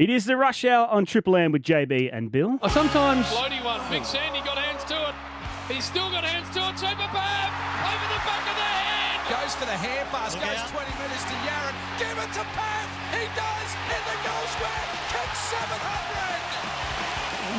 It is the rush hour on Triple M with JB and Bill. Sometimes... Floaty one. Big Sandy got hands to it. He's still got hands to it. Super Pav over the back of the head. Goes for the hand pass. Goes 20 metres to Yarran. Give it to Pav. He does. In the goal square. Kicks 700.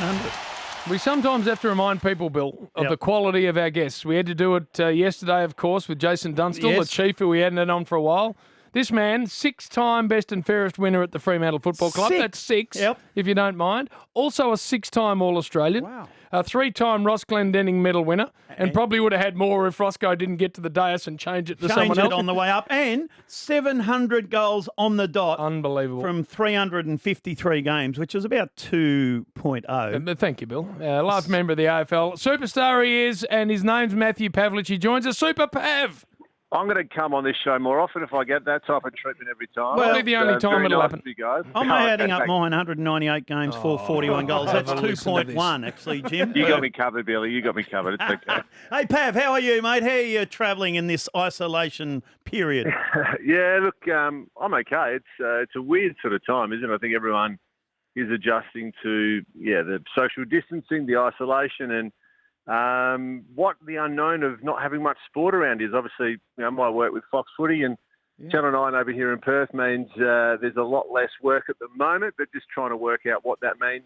100. We sometimes have to remind people, Bill, of the quality of our guests. We had to do it yesterday, of course, with Jason Dunstall, the chief who we hadn't had on for a while. This man, 6-time best and fairest winner at the Fremantle Football Club. That's 6, if you don't mind. Also a 6-time All-Australian. Wow. A 3-time Ross Glendenning medal winner. And probably would have had more if Roscoe didn't get to the dais and change it to someone else. On the way up. And 700 goals on the dot. Unbelievable. From 353 games, which is about 2.0. Thank you, Bill. Last member of the AFL. Superstar he is, and his name's Matthew Pavlich. He joins us. Super Pav! I'm going to come on this show more often if I get that type of treatment every time. Well, the only time it'll happen. I'm adding up mine, 198 games, 441 goals. That's 2.1, actually, Jim. You got me covered, Billy. You got me covered. It's okay. Hey, Pav, how are you, mate? How are you travelling in this isolation period? Yeah, look, I'm okay. It's a weird sort of time, isn't it? I think everyone is adjusting to, the social distancing, the isolation, and what the unknown of not having much sport around is. Obviously, my work with Fox Footy and Channel 9 over here in Perth means there's a lot less work at the moment, but just trying to work out what that means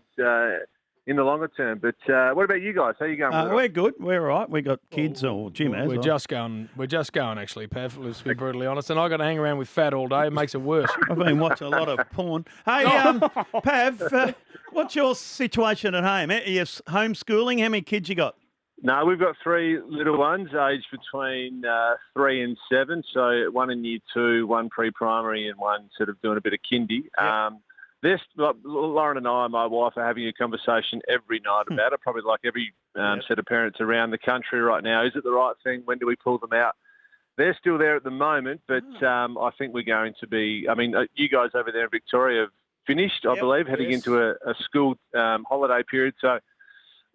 in the longer term. But what about you guys? How are you going? We're good. We're all right. We got kids, or Jim has. We're just going, actually, Pav, let's be brutally honest. And I got to hang around with Fat all day. It makes it worse. I've been watching a lot of porn. Hey, Pav, what's your situation at home? Are you homeschooling? How many kids you got? No, we've got 3 little ones, aged between 3 and 7. So 1 in year 2, 1 pre-primary, and 1 sort of doing a bit of kindy. Yep. Lauren and I, my wife, are having a conversation every night about it, probably like every set of parents around the country right now. Is it the right thing? When do we pull them out? They're still there at the moment, but I think we're going to be... I mean, you guys over there in Victoria have finished, I believe, heading into a school holiday period. So...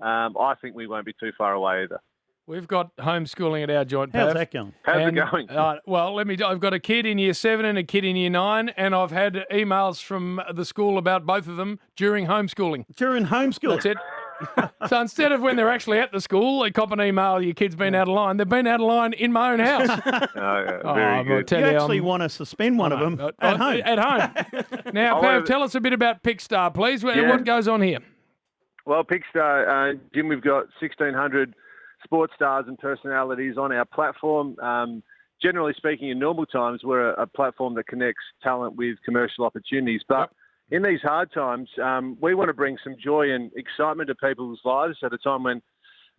I think we won't be too far away either. We've got homeschooling at our joint, Pav. How's that going? How's it going? Well, I've got a kid in year 7 and a kid in year 9, and I've had emails from the school about both of them during homeschooling. During homeschooling? That's it. So instead of when they're actually at the school, they cop an email, your kid's been out of line. They've been out of line in my own house. Very good. You actually want to suspend one of them at home. At home. Now, Pav, tell us a bit about Pickstar, please. What goes on here? Well, Pickstar, Jim, we've got 1,600 sports stars and personalities on our platform. Generally speaking, in normal times, we're a platform that connects talent with commercial opportunities. But in these hard times, we want to bring some joy and excitement to people's lives at a time when,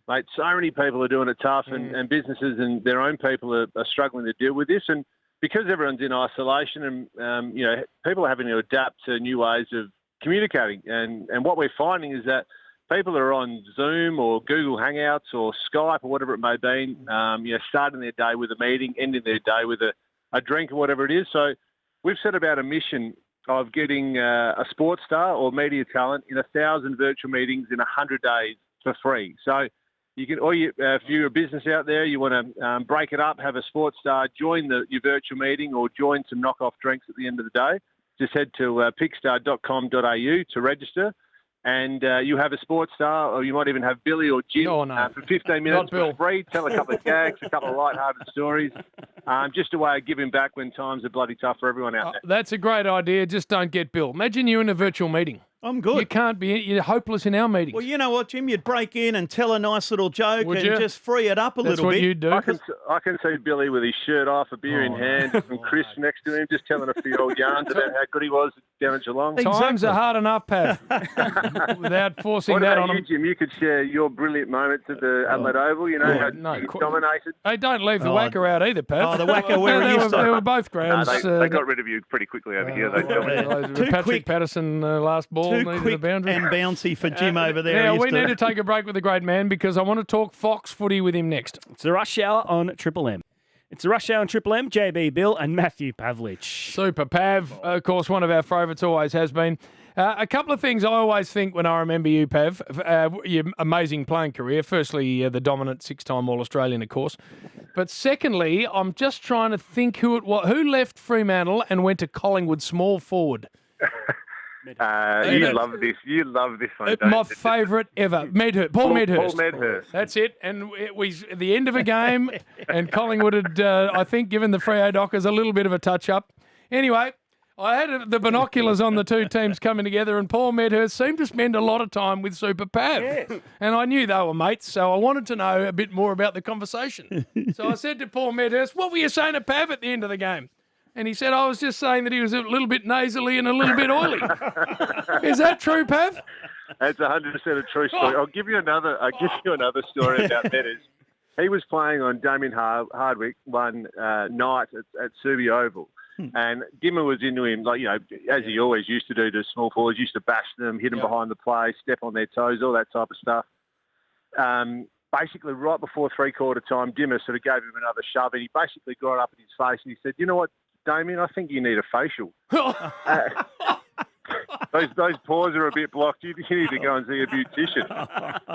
mate, so many people are doing it tough and businesses and their own people are struggling to deal with this. And because everyone's in isolation and, people are having to adapt to new ways of communicating. And what we're finding is that people are on Zoom or Google Hangouts or Skype or whatever it may be, starting their day with a meeting, ending their day with a drink or whatever it is. So we've set about a mission of getting a sports star or media talent in 1,000 virtual meetings in 100 days for free. So you can, if you're a business out there, you want to break it up, have a sports star, join your virtual meeting or join some knockoff drinks at the end of the day. Just head to pickstar.com.au to register, and you have a sports star, or you might even have Billy or Jim for 15 minutes for free. Tell a couple of gags, a couple of light-hearted stories. Just a way of giving back when times are bloody tough for everyone out there. That's a great idea. Just don't get Bill. Imagine you in a virtual meeting. I'm good. You can't be. You're hopeless in our meetings. Well, you know what, Jim? You'd break in and tell a nice little joke just free it up a little bit. That's what you'd do. I can see Billy with his shirt off, a beer in hand, and Chris next to him, just telling a few old yarns about how good he was down at Geelong. Times are hard enough, Pav, without forcing that on him. Jim? You could share your brilliant moments at the Adelaide Oval, how you dominated. Hey, don't leave the whacker out either, Pav. Oh, the whacker where it used to. They were both grounds. They got rid of you pretty quickly over here. Patrick Patterson last ball needed the boundary. And bouncy for Jim over there. Now, we need to take a break with the great man because I want to talk Fox Footy with him next. It's the rush hour on Triple M. It's the rush hour on Triple M, JB Bill and Matthew Pavlich. Super Pav, of course, one of our favourites always has been. A couple of things I always think when I remember you, Pav, your amazing playing career. Firstly, the dominant 6-time All-Australian, of course. But secondly, I'm just trying to think who left Fremantle and went to Collingwood small forward. You love this. You love this one. Don't My you? favourite ever. Medhurst. Paul Medhurst. Paul Medhurst. That's it. And it was at the end of a game, and Collingwood had, I think, given the Freo Dockers a little bit of a touch-up. Anyway, I had the binoculars on the two teams coming together, and Paul Medhurst seemed to spend a lot of time with Super Pav. Yes. And I knew they were mates, so I wanted to know a bit more about the conversation. So I said to Paul Medhurst, what were you saying to Pav at the end of the game? And he said, I was just saying that he was a little bit nasally and a little bit oily. Is that true, Pav? That's 100% a true story. I'll give you another story about Meadows. He was playing on Damien Hardwick one night at Subi Oval. And Dimmer was into him, like, you know, as he always used to do to small forwards, used to bash them, hit them behind the play, step on their toes, all that type of stuff. Basically, right before three-quarter time, Dimmer sort of gave him another shove, and he basically got up in his face and he said, you know what, Damien, I think you need a facial. Those paws are a bit blocked. You need to go and see a beautician.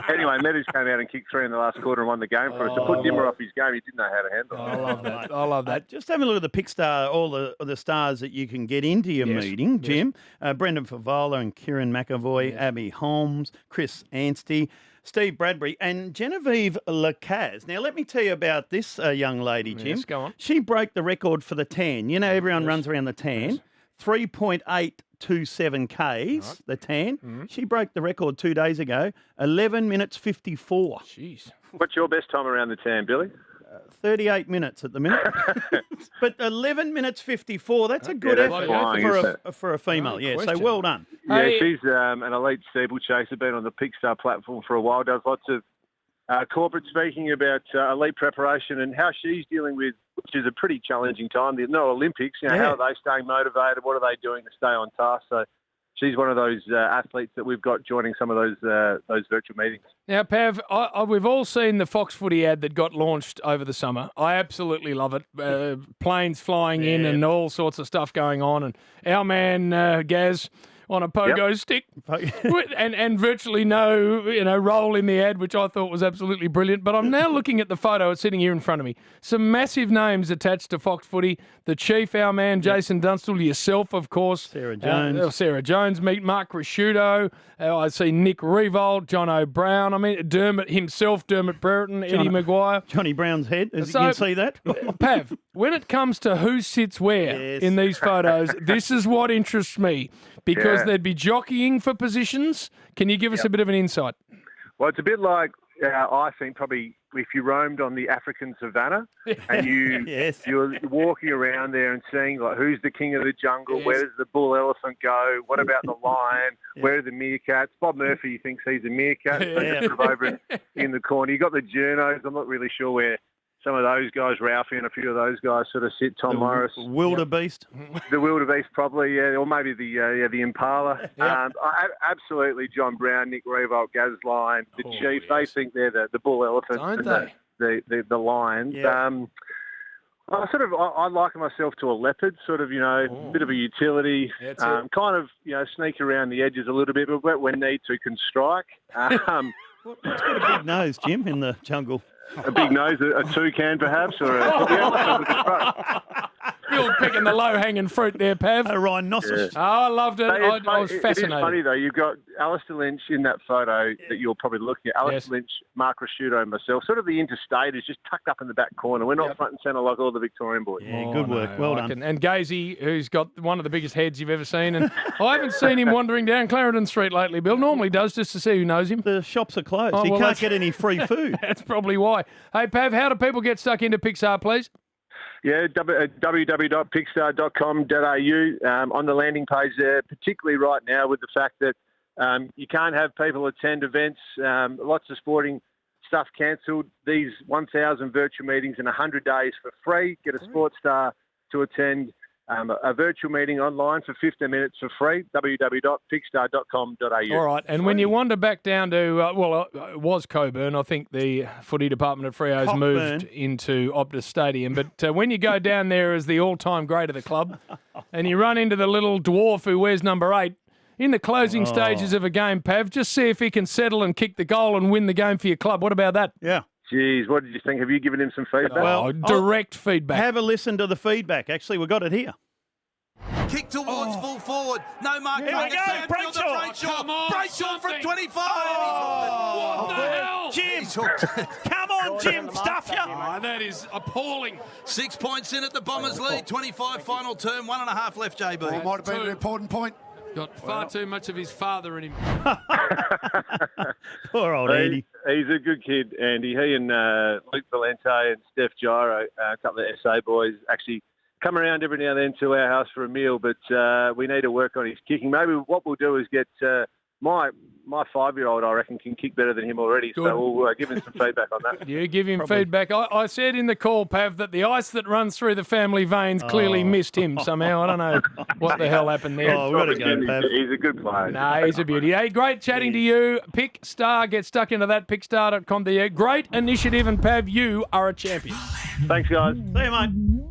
Anyway, Meadows came out and kicked 3 in the last quarter and won the game for us. To put Dimmer off his game, he didn't know how to handle it. I love that. I love that. Just having a look at the pick star, all the stars that you can get into your meeting, Jim. Brendan Favola and Kieran McAvoy, Abby Holmes, Chris Anstey, Steve Bradbury and Genevieve Lacaz. Now, let me tell you about this young lady, Jim. Yes, go on. She broke the record for the tan. You know, everyone runs around the tan. 3.827 Ks, the tan. She broke the record 2 days ago, 11 minutes 54. Jeez. What's your best time around the tan, Billy? 38 minutes at the minute. But 11 minutes 54, that's a good that's effort flying, for a female. No So question. well done. Yeah, Hey. she's an elite steeplechaser, been on the Pickstar platform for a while, does lots of corporate speaking about elite preparation and how she's dealing with, which is a pretty challenging time. There's no Olympics. You know, how are they staying motivated? What are they doing to stay on task? So she's one of those athletes that we've got joining some of those virtual meetings. Now, Pav, we've all seen the Fox Footy ad that got launched over the summer. I absolutely love it. Planes flying in and all sorts of stuff going on. And our man, Gaz, on a pogo stick and virtually no role in the ad, which I thought was absolutely brilliant. But I'm now looking at the photo. It's sitting here in front of me. Some massive names attached to Fox Footy. The Chief, our man, Jason Dunstall, yourself, of course. Sarah Jones. Meet Mark Rasciuto. I see Nick Revolt, John O'Brien. I mean, Dermot Brereton, Eddie Maguire. Johnny Brown's head. You can see that. Pav, when it comes to who sits where in these photos, this is what interests me. Because they'd be jockeying for positions. Can you give us a bit of an insight? Well, it's a bit like, I think, probably if you roamed on the African savannah and you're walking around there and seeing, like, who's the king of the jungle, where does the bull elephant go, what about the lion, where are the meerkats? Bob Murphy thinks he's a meerkat, over in the corner. You got the journos. I'm not really sure where some of those guys, Ralphie and a few of those guys sort of sit, Tom Morris. Wildebeest. The wildebeest probably, or maybe the impala. Absolutely, John Brown, Nick Revolt, Gaz Lyon, the Chief. They think they're the bull elephant. Don't they? The lions. Yeah. I liken myself to a leopard, sort of, bit of a utility, kind of, sneak around the edges a little bit, but when need to can strike. What's got a big nose, Jim, in the jungle? A big nose, a toucan perhaps, or You're picking the low-hanging fruit there, Pav. A rhinoceros. Oh, I loved it. I was fascinated. It is funny, though. You've got Alistair Lynch in that photo that you're probably looking at. Alistair Lynch, Mark Rasciuto and myself. Sort of the interstate is just tucked up in the back corner. We're not front and centre like all the Victorian boys. Yeah, good work. Well done. And Gazy, who's got one of the biggest heads you've ever seen. And I haven't seen him wandering down Clarendon Street lately, Bill. Normally does, just to see who knows him. The shops are closed. Oh, You well, can't get any free food. That's probably why. Hey, Pav, how do people get stuck into Pixar, please? Yeah, www.pixar.com.au. On the landing page there, particularly right now with the fact that you can't have people attend events, lots of sporting stuff cancelled. These 1,000 virtual meetings in 100 days for free. Get a sports star to attend a virtual meeting online for 15 minutes for free, www.pixar.com.au. All right, and when you wander back down to, it was Coburn, I think the footy department at Freo's moved into Optus Stadium, but when you go down there as the all-time great of the club and you run into the little dwarf who wears number 8, in the closing stages of a game, Pav, just see if he can settle and kick the goal and win the game for your club. What about that? Yeah. Geez, what did you think? Have you given him some feedback? Well, direct feedback. Have a listen to the feedback. Actually, we got it here. Kick towards full forward. No mark. Here we go, Brayshaw. Come on, Brayshaw from something. 25. What the hell? Jim, come on, Jim, stuff you. Oh, that is appalling. 6 points in at the Bombers lead. 25 final term. 1.5 left, JB. It might have been an important point. Got far too much of his father in him. Poor old Andy. He's a good kid, Andy. He and Luke Valente and Steph Gyro, a couple of SA boys, actually come around every now and then to our house for a meal, but we need to work on his kicking. Maybe what we'll do is get my 5-year-old, I reckon, can kick better than him already, Good. so we'll give him some feedback on that. You give him feedback. I said in the call, Pav, that the ice that runs through the family veins clearly missed him somehow. I don't know what the hell happened there. Oh, we've got to go, Pav. He's a good player. No, he's a beauty. Hey, great chatting to you. Pick Star. Get stuck into that, pickstar.com.au. Great initiative, and Pav, you are a champion. Thanks, guys. See you, mate.